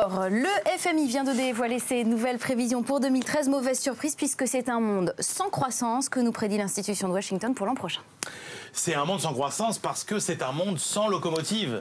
Alors, le FMI vient de dévoiler ses nouvelles prévisions pour 2013. Mauvaise surprise puisque c'est un monde sans croissance que nous prédit l'institution de Washington pour l'an prochain. C'est un monde sans croissance parce que c'est un monde sans locomotive.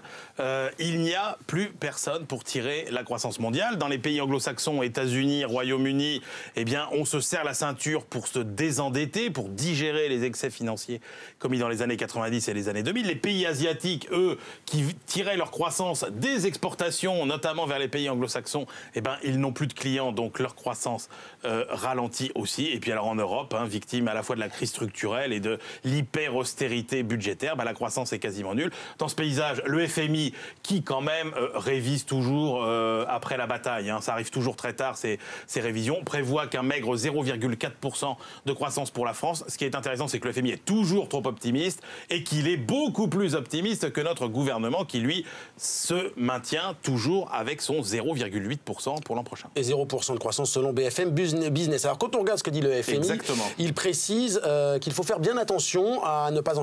Il n'y a plus personne pour tirer la croissance mondiale. Dans les pays anglo-saxons, États-Unis, Royaume-Uni, eh bien, on se serre la ceinture pour se désendetter, pour digérer les excès financiers commis dans les années 90 et les années 2000. Les pays asiatiques, eux, qui tiraient leur croissance des exportations, notamment vers les pays anglo-saxons, eh ben, ils n'ont plus de clients, donc leur croissance ralentit aussi. Et puis alors en Europe, victime à la fois de la crise structurelle et de l'hyper-austérité budgétaire, la croissance est quasiment nulle. Dans ce paysage, le FMI, qui quand même révise toujours après la bataille, ça arrive toujours très tard, ces révisions, prévoit qu'un maigre 0,4% de croissance pour la France. Ce qui est intéressant, c'est que le FMI est toujours trop optimiste et qu'il est beaucoup plus optimiste que notre gouvernement qui, lui, se maintient toujours avec son 0,8% pour l'an prochain. Et 0% de croissance selon BFM Business. Alors quand on regarde ce que dit le FMI, exactement, il précise qu'il faut faire bien attention à ne pas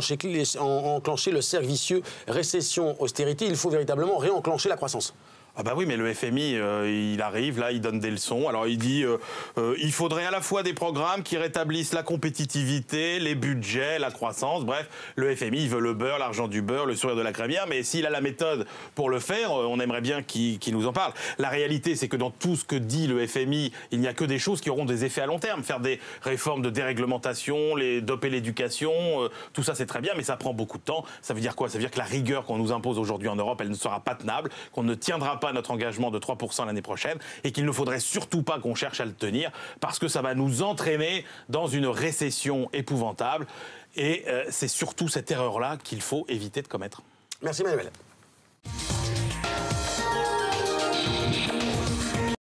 enclencher le cercle vicieux récession-austérité. Il faut véritablement réenclencher la croissance. Ah bah oui, mais le FMI, il arrive, là, il donne des leçons. Alors il dit il faudrait à la fois des programmes qui rétablissent la compétitivité, les budgets, la croissance. Bref, le FMI, il veut le beurre, l'argent du beurre, le sourire de la crémière. Mais s'il a la méthode pour le faire, on aimerait bien qu'il nous en parle. La réalité, c'est que dans tout ce que dit le FMI, il n'y a que des choses qui auront des effets à long terme. Faire des réformes de déréglementation, doper l'éducation, tout ça c'est très bien, mais ça prend beaucoup de temps. Ça veut dire quoi? Ça veut dire que la rigueur qu'on nous impose aujourd'hui en Europe, elle ne sera pas tenable, qu'on ne tiendra pas notre engagement de 3% l'année prochaine et qu'il ne faudrait surtout pas qu'on cherche à le tenir parce que ça va nous entraîner dans une récession épouvantable et c'est surtout cette erreur-là qu'il faut éviter de commettre. Merci Manuel.